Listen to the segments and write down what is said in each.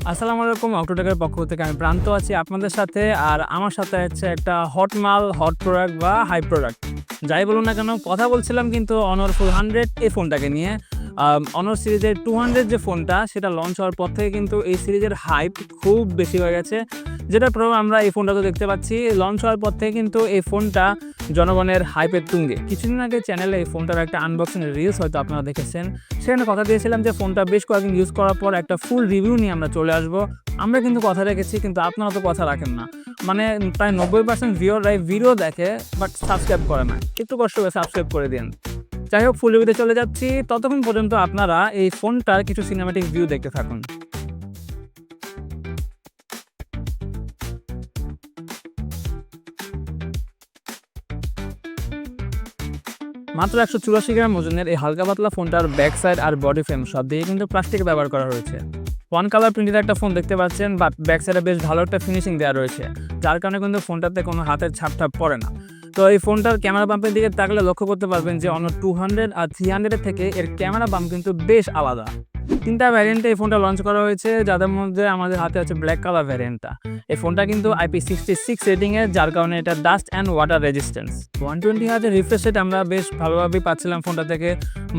আসসালামু আলাইকুম। অক্টোটেকের পক্ষ থেকে আমি প্রান্ত আছি আপনাদের সাথে। আর আমার সাথে হচ্ছে একটা হট মাল, হট প্রোডাক্ট বা হাই প্রোডাক্ট যাই বলুন না কেন, কথা বলছিলাম কিন্তু অনর 400 এই ফোনটাকে নিয়ে। অনর সিরিজের 200 যে ফোনটা সেটা লঞ্চ হওয়ার পর থেকে কিন্তু এই সিরিজের হাইপ খুব বেশি হয়ে গেছে, যেটা প্রভাব আমরা এই ফোনটাতে দেখতে পাচ্ছি। লঞ্চ হওয়ার পর থেকে কিন্তু এই ফোনটা জনগণের হাইপের তুঙ্গে। কিছুদিন আগে চ্যানেলে এই ফোনটার একটা আনবক্সিং রিলস হয়তো আপনারা দেখেছেন। সেখানে কথা দিয়েছিলাম যে ফোনটা বেশ কয়েকদিন ইউজ করার পর একটা ফুল রিভিউ নিয়ে আমরা চলে আসবো। আমরা কিন্তু কথা রেখেছি, কিন্তু আপনারা তো কথা রাখেন না। মানে প্রায় 90% ভিউয়াররাই ভিডিও দেখে বাট সাবস্ক্রাইব করে না। একটু কষ্ট করে সাবস্ক্রাইব করে দিন। যাই হোক, ফুল রিভিউতে চলে যাচ্ছি। ততক্ষণ পর্যন্ত আপনারা এই ফোনটার কিছু সিনেম্যাটিক ভিউ দেখতে থাকুন। মাত্র 184 গ্রাম ওজনের এই হালকা পাতলা ফোনটার ব্যাক সাইড আর বডি ফ্রেম সব দিকে কিন্তু প্লাস্টিক ব্যবহার করা হয়েছে। ওয়ান কালার প্রিন্টের একটা ফোন দেখতে পাচ্ছেন, বাট ব্যাক সাইডে বেশ ভালো একটা ফিনিশিং দেওয়া রয়েছে, যার কারণে কিন্তু ফোনটাতে কোনো হাতের ছাপ পড়ে না। তো এই ফোনটার ক্যামেরা বাম্পের দিকে তাকলে লক্ষ্য করতে পারবেন যে অন্য 200 আর 300 থেকে এর ক্যামেরা বাম্প কিন্তু বেশ আলাদা। তিনটা ভ্যারিয়েন্টে এই ফোনটা লঞ্চ করা হয়েছে, যাদের মধ্যে আমাদের হাতে আছে ব্ল্যাক কালার ভ্যারিয়েন্টটা। এই ফোনটা কিন্তু IP66 রেটিংয়ের, যার কারণে এটা ডাস্ট অ্যান্ড ওয়াটার রেজিস্ট্যান্স। 120 হার্জের রিফ্রেশ রেট আমরা বেশ ভালোভাবেই পাচ্ছিলাম ফোনটা থেকে।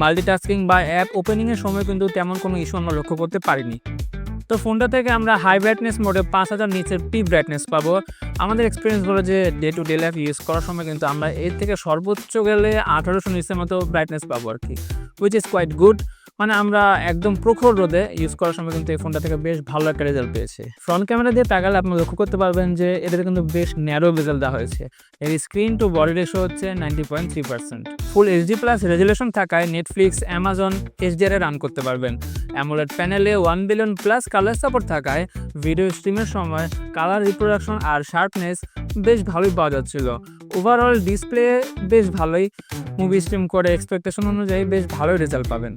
মাল্টিটাস্কিং বা অ্যাপ ওপেনিংয়ের সময় কিন্তু তেমন কোনো ইস্যু আমরা লক্ষ্য করতে পারিনি। তো ফোনটা থেকে আমরা হাই ব্রাইটনেস মোডে 5000 নিচের পিক ব্রাইটনেস পাবো। আমাদের এক্সপিরিয়েন্স বলে যে day to day life use করার সময় কিন্তু আমরা এর থেকে সর্বোচ্চ গেলে 1800 নিচের মতো ব্রাইটনেস পাবো আর কি, হুইচ ইজ কোয়াইট গুড। মানে আমরা একদম প্রখর রোদে ইউজ করার সময় কিন্তু এই ফোনটা থেকে বেশ ভালো একটা রেজাল্ট পেয়েছে। ফ্রন্ট ক্যামেরা দিয়ে তাকালে আপনি লক্ষ্য করতে পারবেন যে এদের কিন্তু বেশ ন্যারো বেজেল দেওয়া হয়েছে। এর স্ক্রিন টু বডি রেশিও হচ্ছে 90.3%। ফুল এইচডি প্লাস রেজুলেশন থাকায় নেটফ্লিক্স, অ্যামাজন HDR রান করতে পারবেন। অ্যামোলেড প্যানেলে 1 বিলিয়ন প্লাস কালার সাপোর্ট থাকায় ভিডিও স্ট্রিমের সময় কালার রিপ্রোডাকশন আর শার্পনেস বেশ ভালোই পাওয়া যাচ্ছিল। ওভারঅল ডিসপ্লে বেশ ভালোই, মুভি স্ট্রিম করে এক্সপেকটেশন অনুযায়ী বেশ ভালোই রেজাল্ট পাবেন।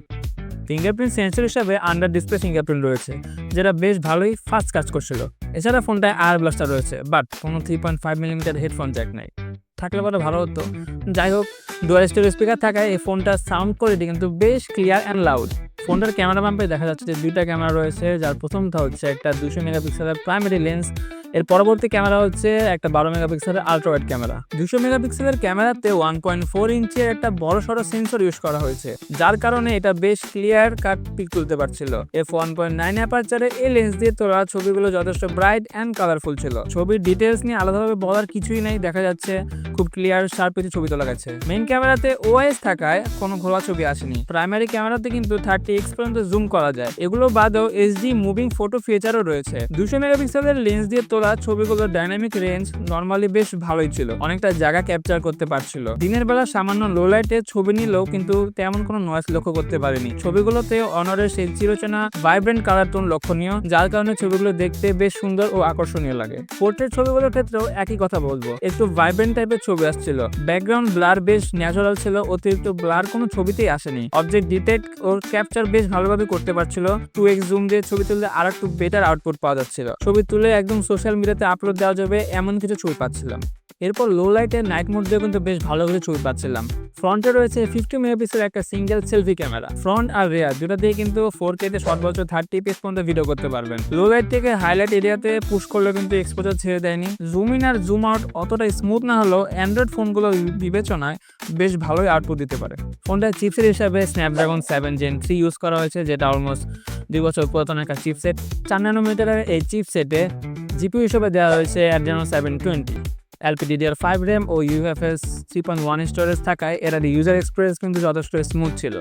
ফিঙ্গারপ্রিন্ট সেন্সর হিসাবে আন্ডার ডিসপ্লে ফিঙ্গারপ্রিন্ট রয়েছে, যেটা বেশ ভালোই ফাস্ট কাজ করছিল। এছাড়া ফোনটায় আয়ার ব্লাস্টার রয়েছে, বাট কোনো 3.5mm হেডফোন জ্যাক নাই, থাকলে পরে ভালো হতো। যাই হোক, ডুয়াল স্টেরিও স্পিকার থাকায় এই ফোনটার সাউন্ড কোয়ালিটি কিন্তু বেশ ক্লিয়ার অ্যান্ড লাউড। ফোনটার ক্যামেরা বাম্পে দেখা যাচ্ছে যে দুইটা ক্যামেরা রয়েছে, যার প্রথমটা হচ্ছে একটা 200 মেগাপিক্সেলের প্রাইমারি লেন্স। এর পরবর্তী ক্যামেরা হচ্ছে একটা 12 মেগাপিক্সেলের আলট্রা ওয়াইড ক্যামেরা। 200 মেগাপিক্সেলের ক্যামেরাতে 1.4 ইঞ্চের একটা বড়সড় সেন্সর ইউজ করা হয়েছে, যার কারণে এটা বেশ ক্লিয়ার কাট পিক তুলতে পারছিল। f1.9 অ্যাপারচারে এই লেন্স দিয়ে তোলা ছবিগুলো যথেষ্ট ব্রাইট অ্যান্ড কালারফুল ছিল। ছবির ডিটেলস নিয়ে আলাদাভাবে বলার কিছুই নেই, দেখা যাচ্ছে খুব ক্লিয়ার শার্প কিছু ছবি তোলা গেছে। মেইন ক্যামেরাতে OIS থাকায় কোনো ঘোলা ছবি আসেনি। প্রাইমারি ক্যামেরাতে কিন্তু 30x পর্যন্ত জুম করা যায়। এগুলো বাদেও HD মুভিং ফটো ফিচারও রয়েছে। 200 মেগাপিক্সেলের লেন্স দিয়ে তোলা ছবিগুলোর ডাইনামিক রেঞ্জ নরমালি বেশ ভালোই ছিল, অনেকটা জায়গা ক্যাপচার করতে পারছিল। দিনের বেলা সামান্য লো লাইটে ছবি নিলেও কিন্তু তেমন কোনো নয়েজ লক্ষ্য করতে পারিনি। ছবিগুলোতে অনরের সেই চিরচেনা ভাইব্রেন্ট কালার টোন লক্ষণীয়, যার কারণে ছবিগুলো দেখতে বেশ সুন্দর ও আকর্ষণীয় লাগে। পোর্ট্রেট ছবিগুলোর ক্ষেত্রেও একই কথা বলবো, একটু ভাইব্রেন্ট টাইপের ছবি আসছিল। ব্যাকগ্রাউন্ড ব্লার বেশ ন্যাচারাল ছিল, অতিরিক্ত ব্লার কোনো ছবিতেই আসেনি। অবজেক্ট ডিটেক্ট ও ক্যাপচার বেশ ভালোভাবে করতে পারছিল। 2x জুম দিয়ে ছবি তুললে আর একটু বেটার আউটপুট পাওয়া যাচ্ছিল। ছবি তুলে একদম সোশ্যাল মিডিয়াতে আপলোড দেওয়া যাবে এমন কিছু ছবি পাচ্ছিলাম। এরপর লো লাইটে নাইট মোড দিয়ে কিন্তু বেশ ভালো করে ছবি পাচ্ছিলাম। ফ্রন্টে রয়েছে 50 মেগাপিক্সেলের একটা সিঙ্গেল সেলফি ক্যামেরা। ফ্রন্ট আর রেয়ার দুটা দিয়ে কিন্তু 4K তে সর্বোচ্চ 30 fps পর্যন্ত ভিডিও করতে পারবেন। লো লাইট থেকে হাইলাইট এরিয়াতে পুশ করলে কিন্তু এক্সপোজার ছেড়ে দেয়নি। জুম ইন আর জুম আউট অতটা স্মুথ না হলেও অ্যান্ড্রয়েড ফোনগুলো বিবেচনায় বেশ ভালোই আউটপুট দিতে পারে। ফোনটার চিপসেট হিসাবে স্ন্যাপড্রাগন 7 Gen 3 ইউজ করা হয়েছে, যেটা অলমোস্ট 2 বছর পুরাতন একটা চিপসেট। 4 ন্যানোমিটারের এই চিপসেটে জিপিইউ হিসেবে দেওয়া হয়েছে Adreno 720। LPDDR5 RAM ও UFS 3.1 স্টোরেজ থাকায় এর ইউজার এক্সপিরিয়েন্স কিন্তু যথেষ্ট স্মুথ ছিল।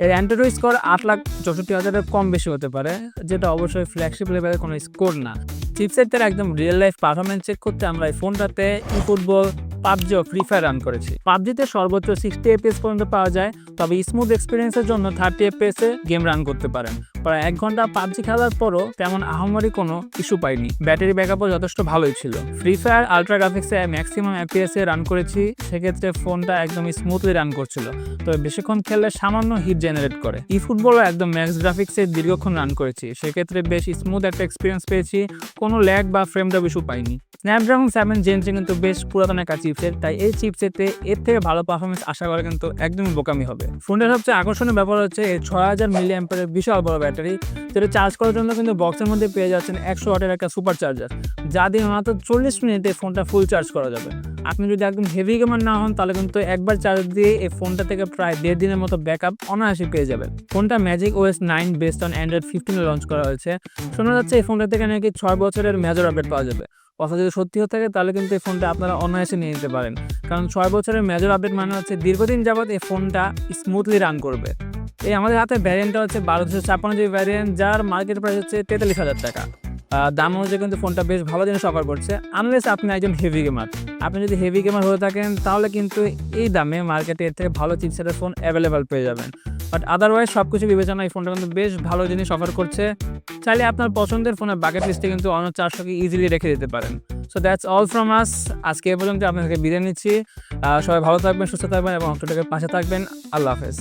এর অ্যান্ড্রয়েড স্কোর 8,64,000-এর কম বেশি হতে পারে, যেটা অবশ্যই ফ্ল্যাগশিপ লেভেলের কোনো স্কোর না। চিপসেটের একদম রিয়েল লাইফ পারফরমেন্স চেক করতে আমরা এই ফোনটাতে ফুটবল, পাবজি ও ফ্রি ফায়ার রান করেছি। পাবজিতে সর্বোচ্চ 60 FPS পর্যন্ত পাওয়া যায়, তবে স্মুথ এক্সপিরিয়েন্সের জন্য 30 FPS-এ গেম রান করতে পারেন। প্রায় 1 ঘন্টা পাবজি খেলার পরও তেমন আহামরি কোনো ইস্যু পাইনি। ব্যাটারি ব্যাকআপও যথেষ্ট ভালোই ছিল। ফ্রি ফায়ার আলট্রা গ্রাফিক্সে ম্যাক্সিমাম FPS-এ রান করেছি, সেক্ষেত্রে ফোনটা একদম স্মুথলি রান করছিল, তবে বেশিক্ষণ খেললে সামান্য হিট জেনারেট করে। ফুটবলও একদম ম্যাক্স গ্রাফিক্সে দীর্ঘক্ষণ রান করেছি, সেক্ষেত্রে বেশ স্মুথ একটা এক্সপিরিয়েন্স পেয়েছি, কোনো ল্যাগ বা ফ্রেম ড্রপ ইস্যু পাইনি। স্ন্যাপড্রাগন 7 Gen 3 কিন্তু বেশ পুরাতন একটা চিপসেট, তাই এই চিপসেটে এর থেকে ভালো পারফরমেন্স আশা করা কিন্তু একদমই বোকামি হবে। ফোনটার সবচেয়ে আকর্ষণীয় ব্যাপার হচ্ছে 6000 mAh বিশাল বড় ব্যাটারি। ব্যাটারি, যেটা চার্জ করার জন্য কিন্তু বক্সের মধ্যে পেয়ে যাচ্ছেন 100 ওয়াটের একটা সুপার চার্জার, যা দিয়ে মাত্র 40 মিনিটে ফোনটা ফুল চার্জ করা যাবে। আপনি যদি একদম হেভি গেমার না হন তাহলে কিন্তু একবার চার্জ দিয়ে এই ফোনটা থেকে প্রায় 1.5 দিনের মতো ব্যাকআপ অনায়াসে পেয়ে যাবেন। ফোনটা magic OS 9 based on Android 15 launch করা হয়েছে। শোনা যাচ্ছে এই ফোনটা থেকে নাকি 6 বছরের মেজর আপডেট পাওয়া যাবে। কথা যদি সত্যি হয়ে থাকে তাহলে কিন্তু এই ফোনটা আপনারা অনায়াসে নিয়ে নিতে পারেন, কারণ 6 বছরের মেজর আপডেট মানে হচ্ছে দীর্ঘদিন যাবত এই ফোনটা স্মুথলি রান করবে। এই আমাদের হাতে ভ্যারিয়েন্টটা হচ্ছে 1256 জিবি ভ্যারিয়েন্ট, যার মার্কেট প্রাইস হচ্ছে 43,000 টাকা। দাম অনুযায়ী কিন্তু ফোনটা বেশ ভালো জিনিস অফার করছে, আনলেস আপনি একজন হেভি গেমার। আপনি যদি হেভি গেমার হয়ে থাকেন তাহলে কিন্তু এই দামে মার্কেটে এর থেকে ভালো চিপসেটের ফোন অ্যাভেলেবেল পেয়ে যাবেন। বাট আদারওয়াইজ সব কিছু বিবেচনায় এই ফোনটা কিন্তু বেশ ভালো জিনিস অফার করছে। চাইলে আপনার পছন্দের ফোনের বাকেট লিস্টে কিন্তু অন্য 400কে ইজিলি রেখে দিতে পারেন। সো দ্যাটস অল ফ্রম আস। আজকে এ পর্যন্ত আপনাদেরকে বিদায় নিচ্ছি। সবাই ভালো থাকবেন, সুস্থ থাকবেন এবং অক্টোটাকের পাশে থাকবেন। আল্লাহ হাফেজ।